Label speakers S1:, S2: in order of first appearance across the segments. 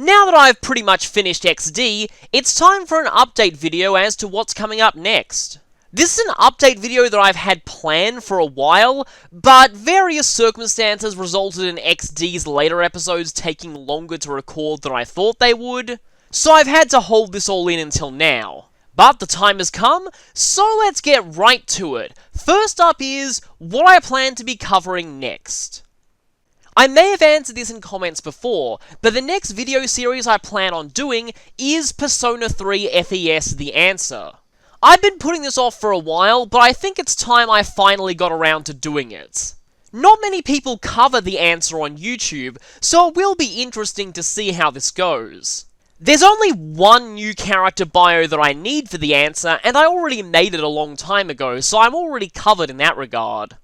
S1: Now that I've pretty much finished XD, it's time for an update video as to what's coming up next. This is an update video that I've had planned for a while, but various circumstances resulted in XD's later episodes taking longer to record than I thought they would, so I've had to hold this all in until now. But the time has come, so let's get right to it. First up is what I plan to be covering next. I may have answered this in comments before, but the next video series I plan on doing is Persona 3 FES The Answer. I've been putting this off for a while, but I think it's time I finally got around to doing it. Not many people cover The Answer on YouTube, so it will be interesting to see how this goes. There's only one new character bio that I need for The Answer, and I already made it a long time ago, so I'm already covered in that regard.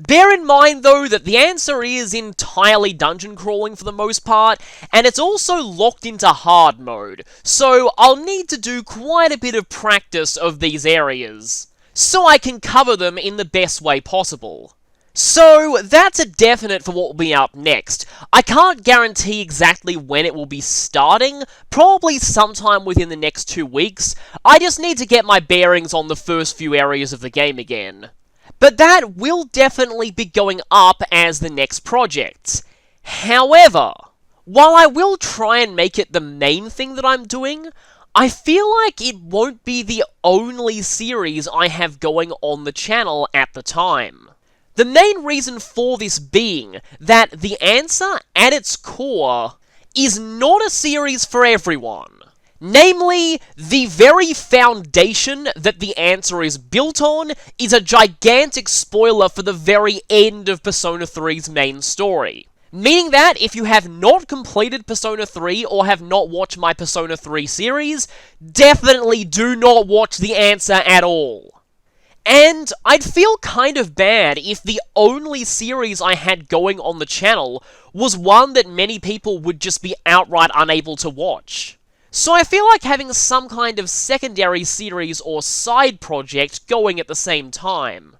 S1: Bear in mind, though, that The Answer is entirely dungeon crawling for the most part, and it's also locked into hard mode, so I'll need to do quite a bit of practice of these areas, so I can cover them in the best way possible. So, that's a definite for what will be up next. I can't guarantee exactly when it will be starting, probably sometime within the next 2 weeks. I just need to get my bearings on the first few areas of the game again. But that will definitely be going up as the next project. However, while I will try and make it the main thing that I'm doing, I feel like it won't be the only series I have going on the channel at the time. The main reason for this being that The Answer, at its core, is not a series for everyone. Namely, the very foundation that The Answer is built on is a gigantic spoiler for the very end of Persona 3's main story. Meaning that if you have not completed Persona 3 or have not watched my Persona 3 series, definitely do not watch The Answer at all. And I'd feel kind of bad if the only series I had going on the channel was one that many people would just be outright unable to watch. So I feel like having some kind of secondary series or side project going at the same time.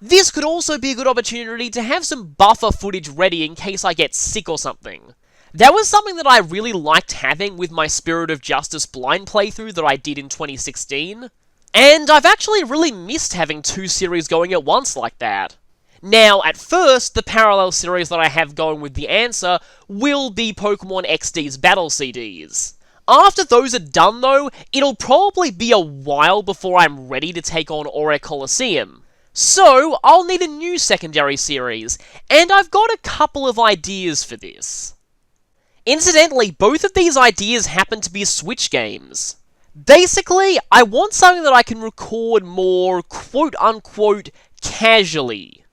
S1: This could also be a good opportunity to have some buffer footage ready in case I get sick or something. That was something that I really liked having with my Spirit of Justice blind playthrough that I did in 2016. And I've actually really missed having 2 series going at once like that. Now, at first, the parallel series that I have going with The Answer will be Pokemon XD's Battle CDs. After those are done, though, it'll probably be a while before I'm ready to take on Ore Coliseum. So, I'll need a new secondary series, and I've got a couple of ideas for this. Incidentally, both of these ideas happen to be Switch games. Basically, I want something that I can record more quote-unquote casually.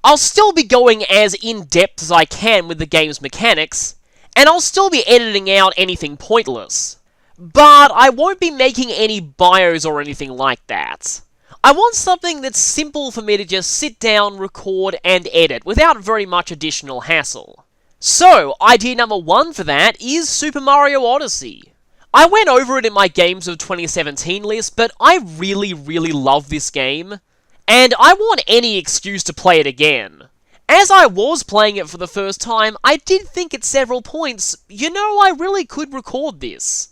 S1: I'll still be going as in-depth as I can with the game's mechanics, and I'll still be editing out anything pointless. But I won't be making any bios or anything like that. I want something that's simple for me to just sit down, record, and edit without very much additional hassle. So, idea number 1 for that is Super Mario Odyssey. I went over it in my Games of 2017 list, but I really love this game, and I want any excuse to play it again. As I was playing it for the first time, I did think at several points, you know, I really could record this.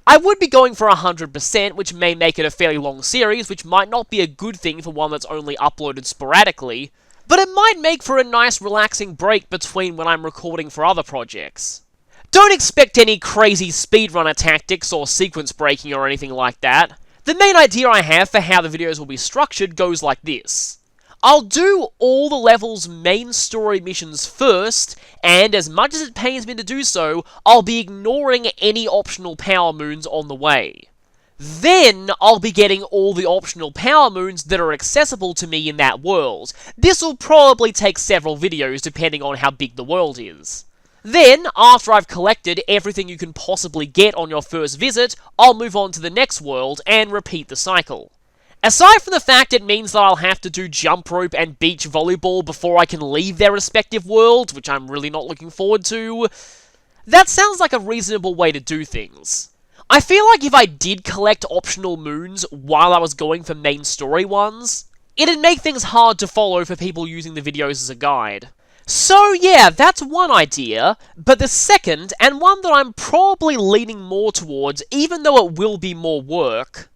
S1: I would be going for 100%, which may make it a fairly long series, which might not be a good thing for one that's only uploaded sporadically, but it might make for a nice relaxing break between when I'm recording for other projects. Don't expect any crazy speedrunner tactics or sequence breaking or anything like that. The main idea I have for how the videos will be structured goes like this. I'll do all the level's main story missions first, and as much as it pains me to do so, I'll be ignoring any optional power moons on the way. Then, I'll be getting all the optional power moons that are accessible to me in that world. This will probably take several videos depending on how big the world is. Then, after I've collected everything you can possibly get on your first visit, I'll move on to the next world and repeat the cycle. Aside from the fact it means that I'll have to do jump rope and beach volleyball before I can leave their respective worlds, which I'm really not looking forward to, that sounds like a reasonable way to do things. I feel like if I did collect optional moons while I was going for main story ones, it'd make things hard to follow for people using the videos as a guide. So yeah, that's one idea, but the second, and one that I'm probably leaning more towards, even though it will be more work,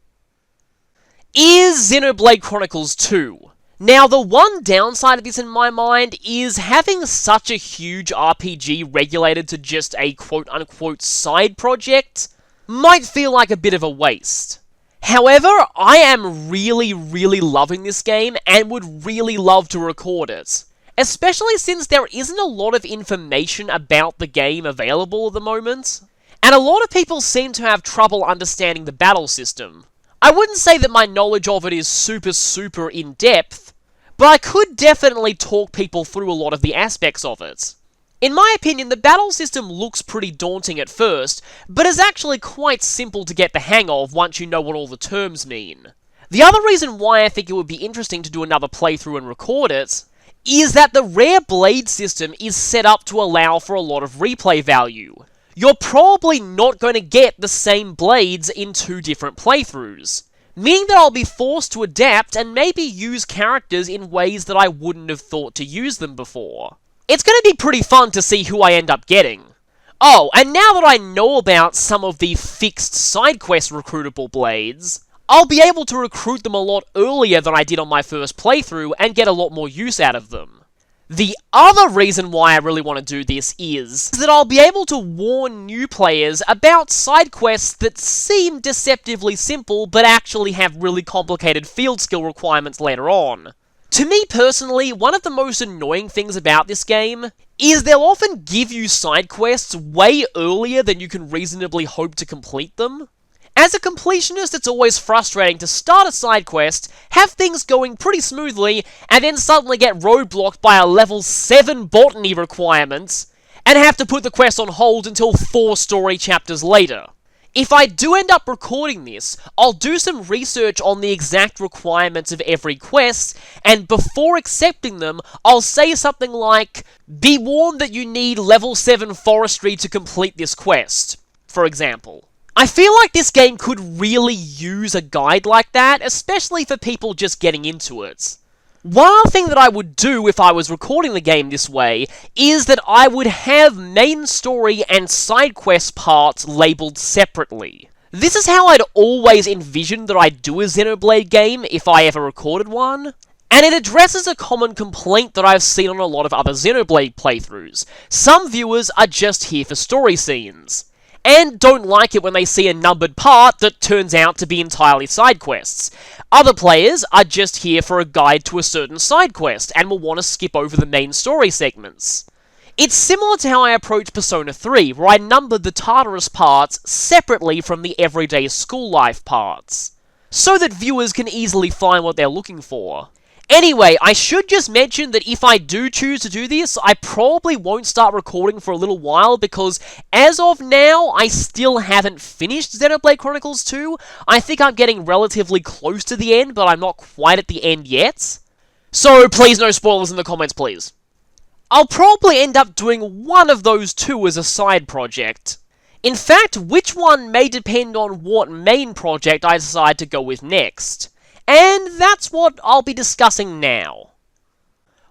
S1: is Xenoblade Chronicles 2. Now, the one downside of this in my mind is having such a huge RPG regulated to just a quote-unquote side project might feel like a bit of a waste. However, I am really loving this game and would really love to record it. Especially since there isn't a lot of information about the game available at the moment, and a lot of people seem to have trouble understanding the battle system. I wouldn't say that my knowledge of it is super in-depth, but I could definitely talk people through a lot of the aspects of it. In my opinion, the battle system looks pretty daunting at first, but is actually quite simple to get the hang of once you know what all the terms mean. The other reason why I think it would be interesting to do another playthrough and record it is that the rare blade system is set up to allow for a lot of replay value. You're probably not going to get the same blades in 2 different playthroughs, meaning that I'll be forced to adapt and maybe use characters in ways that I wouldn't have thought to use them before. It's going to be pretty fun to see who I end up getting. Oh, and now that I know about some of the fixed side quest recruitable blades, I'll be able to recruit them a lot earlier than I did on my first playthrough and get a lot more use out of them. The other reason why I really want to do this is that I'll be able to warn new players about side quests that seem deceptively simple but actually have really complicated field skill requirements later on. To me personally, one of the most annoying things about this game is they'll often give you side quests way earlier than you can reasonably hope to complete them. As a completionist, it's always frustrating to start a side quest, have things going pretty smoothly, and then suddenly get roadblocked by a level 7 botany requirement, and have to put the quest on hold until 4 story chapters later. If I do end up recording this, I'll do some research on the exact requirements of every quest, and before accepting them, I'll say something like, "Be warned that you need level 7 forestry to complete this quest," for example. I feel like this game could really use a guide like that, especially for people just getting into it. One other thing that I would do if I was recording the game this way is that I would have main story and side quest parts labeled separately. This is how I'd always envisioned that I'd do a Xenoblade game if I ever recorded one, and it addresses a common complaint that I've seen on a lot of other Xenoblade playthroughs. Some viewers are just here for story scenes, and don't like it when they see a numbered part that turns out to be entirely side quests. Other players are just here for a guide to a certain side quest, and will want to skip over the main story segments. It's similar to how I approached Persona 3, where I numbered the Tartarus parts separately from the everyday school life parts, so that viewers can easily find what they're looking for. Anyway, I should just mention that if I do choose to do this, I probably won't start recording for a little while, because as of now, I still haven't finished Xenoblade Chronicles 2. I think I'm getting relatively close to the end, but I'm not quite at the end yet. So please no spoilers in the comments, please. I'll probably end up doing one of those 2 as a side project. In fact, which one may depend on what main project I decide to go with next. And that's what I'll be discussing now.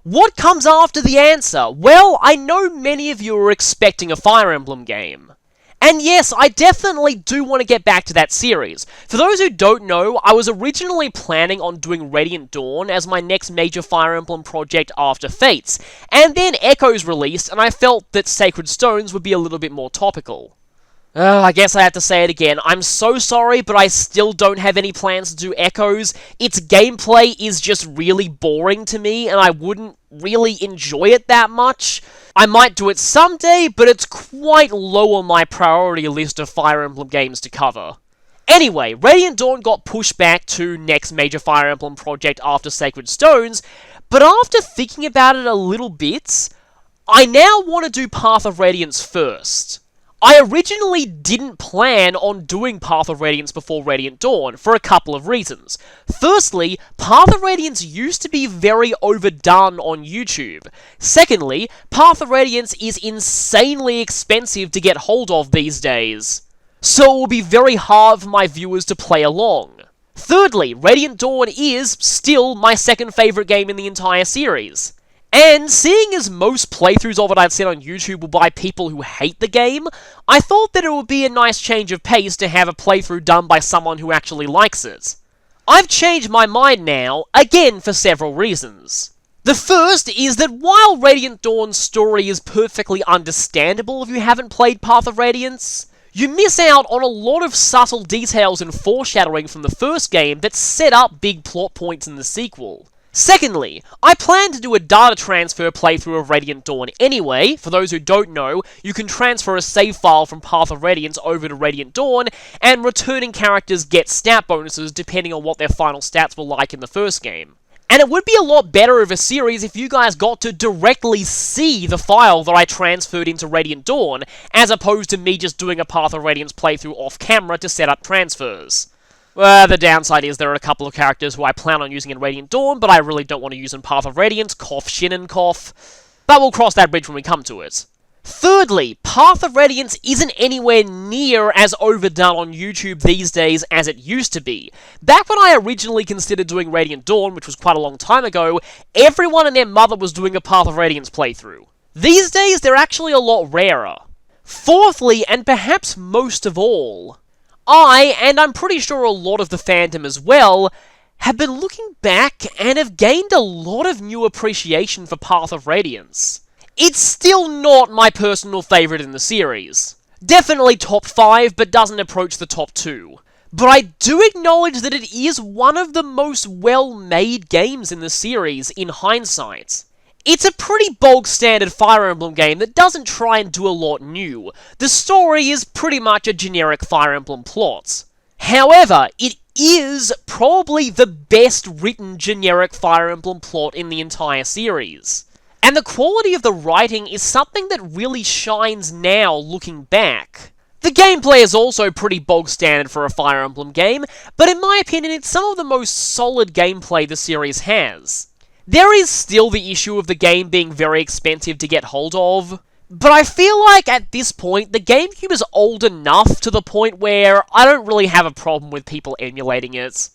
S1: What comes after the answer? Well, I know many of you are expecting a Fire Emblem game. And yes, I definitely do want to get back to that series. For those who don't know, I was originally planning on doing Radiant Dawn as my next major Fire Emblem project after Fates, and then Echoes released, and I felt that Sacred Stones would be a little bit more topical. I guess I have to say it again. I'm so sorry, but I still don't have any plans to do Echoes. Its gameplay is just really boring to me, and I wouldn't really enjoy it that much. I might do it someday, but it's quite low on my priority list of Fire Emblem games to cover. Anyway, Radiant Dawn got pushed back to next major Fire Emblem project after Sacred Stones, but after thinking about it a little bit, I now want to do Path of Radiance first. I originally didn't plan on doing Path of Radiance before Radiant Dawn, for a couple of reasons. Firstly, Path of Radiance used to be very overdone on YouTube. Secondly, Path of Radiance is insanely expensive to get hold of these days, so it will be very hard for my viewers to play along. Thirdly, Radiant Dawn is still my second favourite game in the entire series. And seeing as most playthroughs of it I'd seen on YouTube were by people who hate the game, I thought that it would be a nice change of pace to have a playthrough done by someone who actually likes it. I've changed my mind now, again for several reasons. The first is that while Radiant Dawn's story is perfectly understandable if you haven't played Path of Radiance, you miss out on a lot of subtle details and foreshadowing from the first game that set up big plot points in the sequel. Secondly, I plan to do a data transfer playthrough of Radiant Dawn anyway. For those who don't know, you can transfer a save file from Path of Radiance over to Radiant Dawn, and returning characters get stat bonuses depending on what their final stats were like in the first game. And it would be a lot better of a series if you guys got to directly see the file that I transferred into Radiant Dawn, as opposed to me just doing a Path of Radiance playthrough off camera to set up transfers. The downside is there are a couple of characters who I plan on using in Radiant Dawn, but I really don't want to use in Path of Radiance, cough, shin and cough. But we'll cross that bridge when we come to it. Thirdly, Path of Radiance isn't anywhere near as overdone on YouTube these days as it used to be. Back when I originally considered doing Radiant Dawn, which was quite a long time ago, everyone and their mother was doing a Path of Radiance playthrough. These days, they're actually a lot rarer. Fourthly, and perhaps most of all, and I'm pretty sure a lot of the fandom as well, have been looking back and have gained a lot of new appreciation for Path of Radiance. It's still not my personal favourite in the series. Definitely top 5, but doesn't approach the top 2. But I do acknowledge that it is one of the most well-made games in the series, in hindsight. It's a pretty bog-standard Fire Emblem game that doesn't try and do a lot new. The story is pretty much a generic Fire Emblem plot. However, it is probably the best written generic Fire Emblem plot in the entire series. And the quality of the writing is something that really shines now looking back. The gameplay is also pretty bog-standard for a Fire Emblem game, but in my opinion it's some of the most solid gameplay the series has. There is still the issue of the game being very expensive to get hold of, but I feel like at this point, the GameCube is old enough to the point where I don't really have a problem with people emulating it.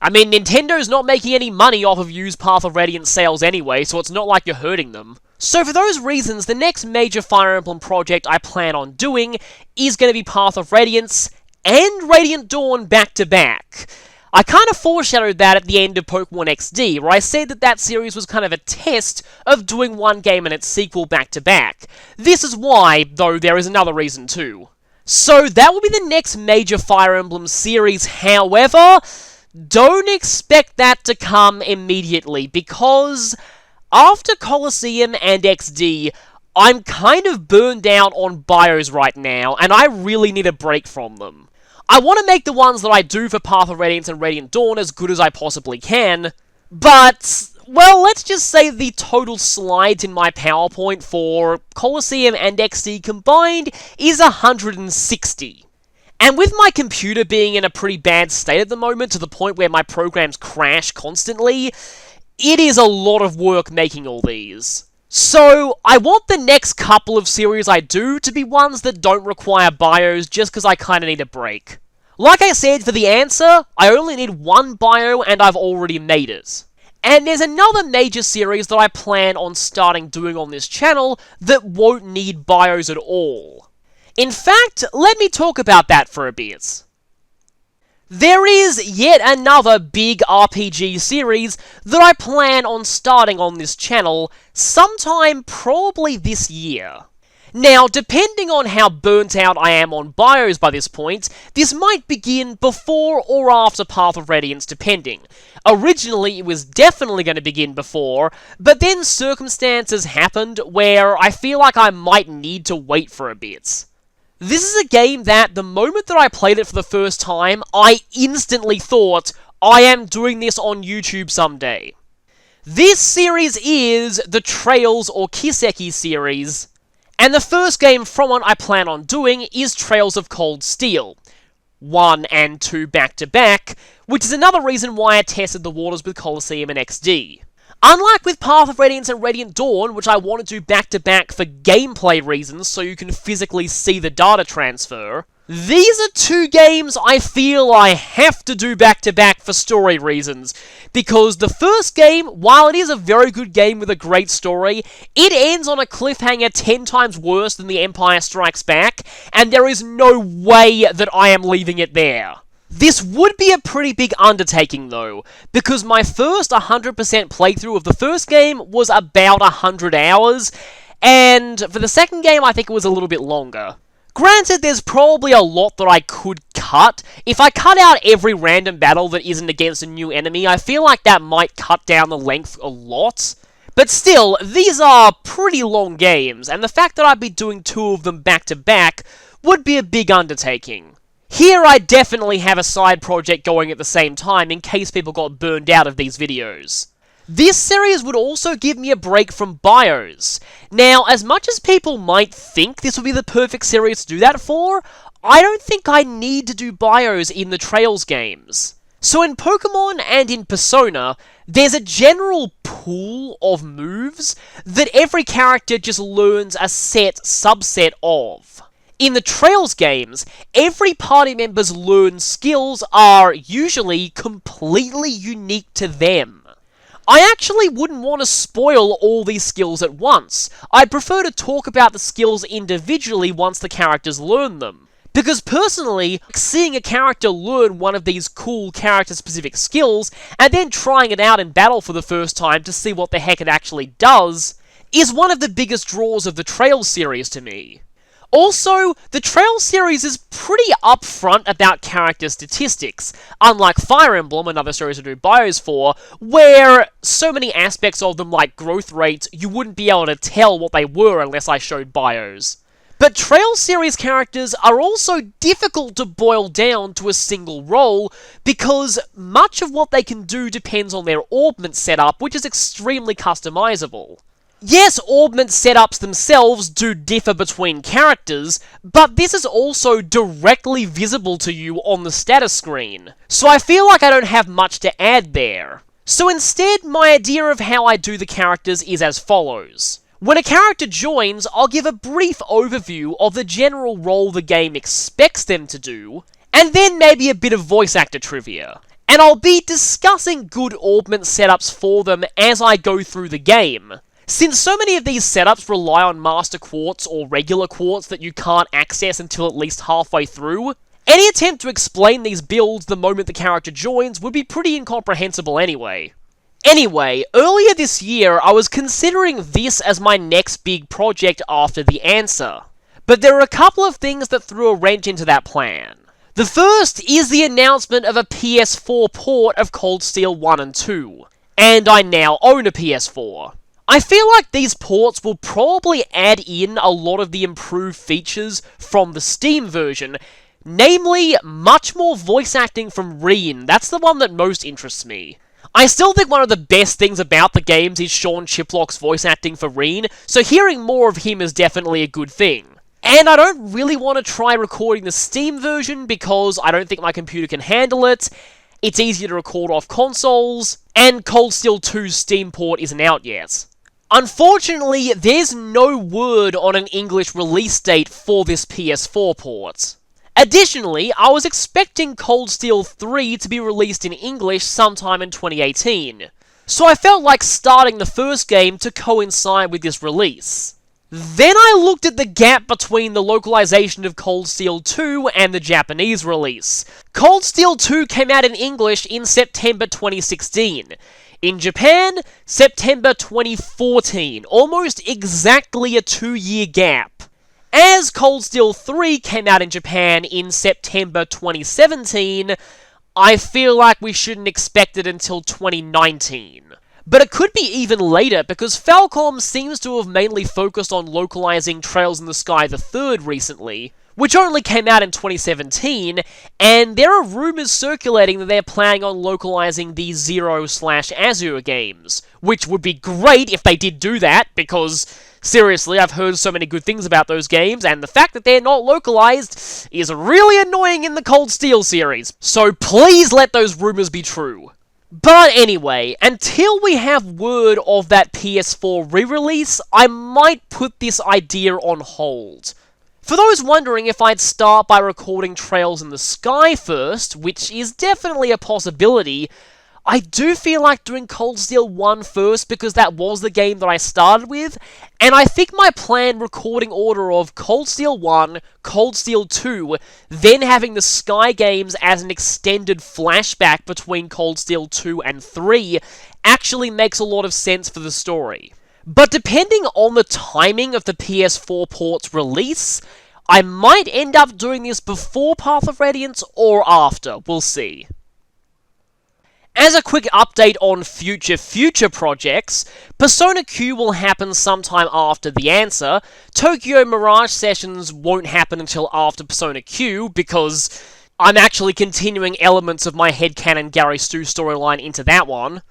S1: I mean, Nintendo's not making any money off of used Path of Radiance sales anyway, so it's not like you're hurting them. So for those reasons, the next major Fire Emblem project I plan on doing is going to be Path of Radiance and Radiant Dawn back to back. I kind of foreshadowed that at the end of Pokemon XD, where I said that that series was kind of a test of doing one game and its sequel back to back. This is why, though there is another reason too. So that will be the next major Fire Emblem series, however, don't expect that to come immediately, because after Colosseum and XD, I'm kind of burned out on bios right now, and I really need a break from them. I want to make the ones that I do for Path of Radiance and Radiant Dawn as good as I possibly can, but, well, let's just say the total slides in my PowerPoint for Colosseum and XD combined is 160. And with my computer being in a pretty bad state at the moment, to the point where my programs crash constantly, it is a lot of work making all these. So, I want the next couple of series I do to be ones that don't require bios just because I kind of need a break. Like I said, for the answer, I only need one bio and I've already made it. And there's another major series that I plan on starting doing on this channel that won't need bios at all. In fact, let me talk about that for a bit. There is yet another big RPG series that I plan on starting on this channel sometime probably this year. Now, depending on how burnt out I am on bios by this point, this might begin before or after Path of Radiance depending. Originally, it was definitely going to begin before, but then circumstances happened where I feel like I might need to wait for a bit. This is a game that, the moment that I played it for the first time, I instantly thought, I am doing this on YouTube someday. This series is the Trails or Kiseki series, and the first game from it I plan on doing is Trails of Cold Steel. 1 and 2 back to back, which is another reason why I tested the waters with Colosseum and XD. Unlike with Path of Radiance and Radiant Dawn, which I want to do back-to-back for gameplay reasons so you can physically see the data transfer, These are two games I feel I have to do back-to-back for story reasons, because the first game, while it is a very good game with a great story, it ends on a cliffhanger 10 times worse than The Empire Strikes Back, and there is no way that I am leaving it there. This would be a pretty big undertaking though, because my first 100% playthrough of the first game was about 100 hours, and for the second game I think it was a little bit longer. Granted, there's probably a lot that I could cut. If I cut out every random battle that isn't against a new enemy, I feel like that might cut down the length a lot. But still, these are pretty long games, and the fact that I'd be doing two of them back to back would be a big undertaking. Here I definitely have a side project going at the same time in case people got burned out of these videos. This series would also give me a break from bios. Now, as much as people might think this would be the perfect series to do that for, I don't think I need to do bios in the Trails games. So in Pokemon and in Persona, there's a general pool of moves that every character just learns a set subset of. In the Trails games, every party member's learned skills are usually completely unique to them. I actually wouldn't want to spoil all these skills at once. I'd prefer to talk about the skills individually once the characters learn them. Because personally, seeing a character learn one of these cool character-specific skills, and then trying it out in battle for the first time to see what the heck it actually does, is one of the biggest draws of the Trails series to me. Also, the Trails series is pretty upfront about character statistics, unlike Fire Emblem, another series I do bios for, where so many aspects of them like growth rates, you wouldn't be able to tell what they were unless I showed bios. But Trails series characters are also difficult to boil down to a single role, because much of what they can do depends on their augment setup, which is extremely customizable. Yes, augment setups themselves do differ between characters, but this is also directly visible to you on the status screen, so I feel like I don't have much to add there. So instead, my idea of how I do the characters is as follows. When a character joins, I'll give a brief overview of the general role the game expects them to do, and then maybe a bit of voice actor trivia. And I'll be discussing good augment setups for them as I go through the game. Since so many of these setups rely on Master Quartz or regular Quartz that you can't access until at least halfway through, any attempt to explain these builds the moment the character joins would be pretty incomprehensible anyway. Anyway, earlier this year I was considering this as my next big project after The Answer, but there are a couple of things that threw a wrench into that plan. The first is the announcement of a PS4 port of Cold Steel 1 and 2, and I now own a PS4. I feel like these ports will probably add in a lot of the improved features from the Steam version, namely, much more voice acting from Reen. That's the one that most interests me. I still think one of the best things about the games is Sean Chiplock's voice acting for Reen, so hearing more of him is definitely a good thing. And I don't really want to try recording the Steam version because I don't think my computer can handle it. It's easier to record off consoles, and Cold Steel 2's Steam port isn't out yet. Unfortunately, there's no word on an English release date for this PS4 port. Additionally, I was expecting Cold Steel 3 to be released in English sometime in 2018, so I felt like starting the first game to coincide with this release. Then I looked at the gap between the localization of Cold Steel 2 and the Japanese release. Cold Steel 2 came out in English in September 2016. In Japan, September 2014, almost exactly a 2-year gap. As Cold Steel 3 came out in Japan in September 2017, I feel like we shouldn't expect it until 2019. But it could be even later, because Falcom seems to have mainly focused on localizing Trails in the Sky the Third recently, which only came out in 2017, and there are rumors circulating that they're planning on localizing the Zero/Azure games, which would be great if they did do that, because, seriously, I've heard so many good things about those games, and the fact that they're not localized is really annoying in the Cold Steel series, so please let those rumors be true. But anyway, until we have word of that PS4 re-release, I might put this idea on hold. For those wondering if I'd start by recording Trails in the Sky first, which is definitely a possibility, I do feel like doing Cold Steel 1 first because that was the game that I started with, and I think my planned recording order of Cold Steel 1, Cold Steel 2, then having the Sky games as an extended flashback between Cold Steel 2 and 3 actually makes a lot of sense for the story. But depending on the timing of the PS4 port's release, I might end up doing this before Path of Radiance or after, we'll see. As a quick update on future projects, Persona Q will happen sometime after The Answer. Tokyo Mirage Sessions won't happen until after Persona Q, because I'm actually continuing elements of my headcanon Gary Stu storyline into that one.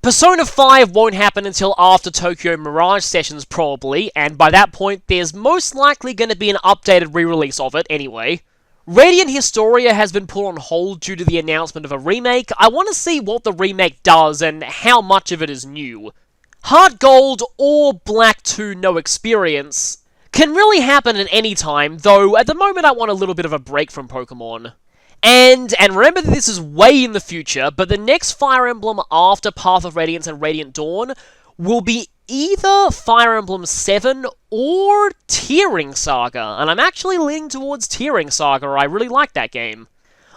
S1: Persona 5 won't happen until after Tokyo Mirage Sessions probably, and by that point there's most likely going to be an updated re-release of it anyway. Radiant Historia has been put on hold due to the announcement of a remake. I want to see what the remake does and how much of it is new. Heart Gold or Black 2 No Experience can really happen at any time, though at the moment I want a little bit of a break from Pokemon. And remember that this is way in the future, but the next Fire Emblem after Path of Radiance and Radiant Dawn will be either Fire Emblem 7 or Tearing Saga, and I'm actually leaning towards Tearing Saga. I really like that game.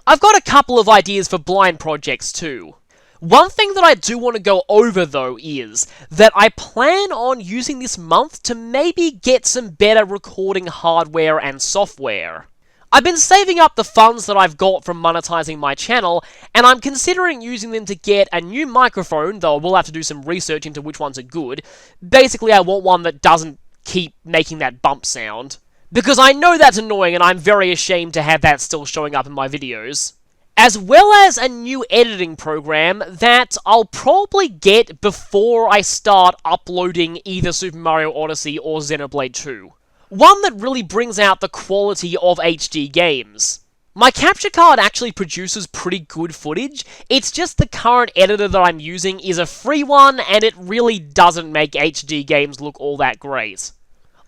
S1: I've got a couple of ideas for blind projects too. One thing that I do want to go over though is that I plan on using this month to maybe get some better recording hardware and software. I've been saving up the funds that I've got from monetizing my channel, and I'm considering using them to get a new microphone, though I will have to do some research into which ones are good. Basically, I want one that doesn't keep making that bump sound, because I know that's annoying and I'm very ashamed to have that still showing up in my videos. As well as a new editing program that I'll probably get before I start uploading either Super Mario Odyssey or Xenoblade 2. One that really brings out the quality of HD games. My capture card actually produces pretty good footage, it's just the current editor that I'm using is a free one, and it really doesn't make HD games look all that great.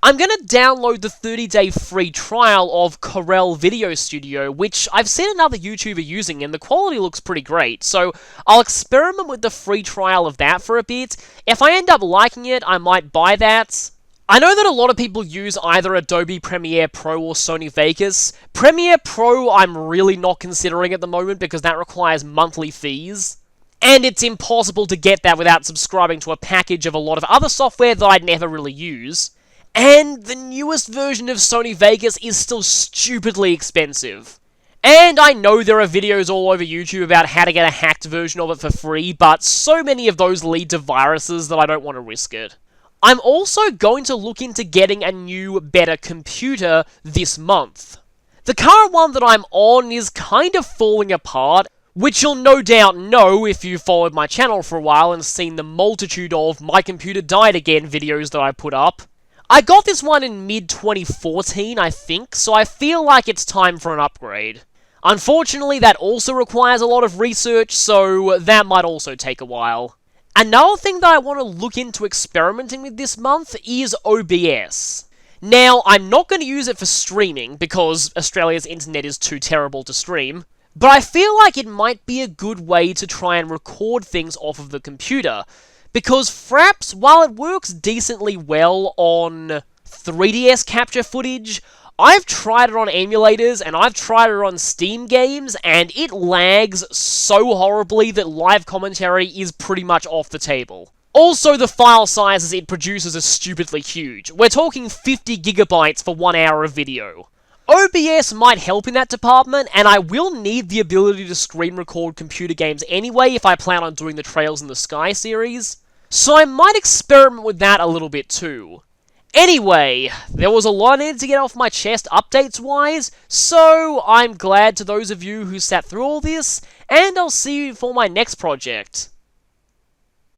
S1: I'm gonna download the 30-day free trial of Corel Video Studio, which I've seen another YouTuber using, and the quality looks pretty great, so I'll experiment with the free trial of that for a bit. If I end up liking it, I might buy that. I know that a lot of people use either Adobe Premiere Pro or Sony Vegas. Premiere Pro I'm really not considering at the moment because that requires monthly fees. And it's impossible to get that without subscribing to a package of a lot of other software that I'd never really use. And the newest version of Sony Vegas is still stupidly expensive. And I know there are videos all over YouTube about how to get a hacked version of it for free, but so many of those lead to viruses that I don't want to risk it. I'm also going to look into getting a new, better computer this month. The current one that I'm on is kind of falling apart, which you'll no doubt know if you've followed my channel for a while and seen the multitude of "my computer died again" videos that I put up. I got this one in mid-2014, I think, so I feel like it's time for an upgrade. Unfortunately, that also requires a lot of research, so that might also take a while. Another thing that I want to look into experimenting with this month is OBS. Now, I'm not going to use it for streaming, because Australia's internet is too terrible to stream, but I feel like it might be a good way to try and record things off of the computer, because Fraps, while it works decently well on 3DS capture footage, I've tried it on emulators, and I've tried it on Steam games, and it lags so horribly that live commentary is pretty much off the table. Also, the file sizes it produces are stupidly huge. We're talking 50 gigabytes for 1 hour of video. OBS might help in that department, and I will need the ability to screen record computer games anyway if I plan on doing the Trails in the Sky series, so I might experiment with that a little bit too. Anyway, there was a lot I needed to get off my chest updates-wise, so I'm glad to those of you who sat through all this, and I'll see you for my next project.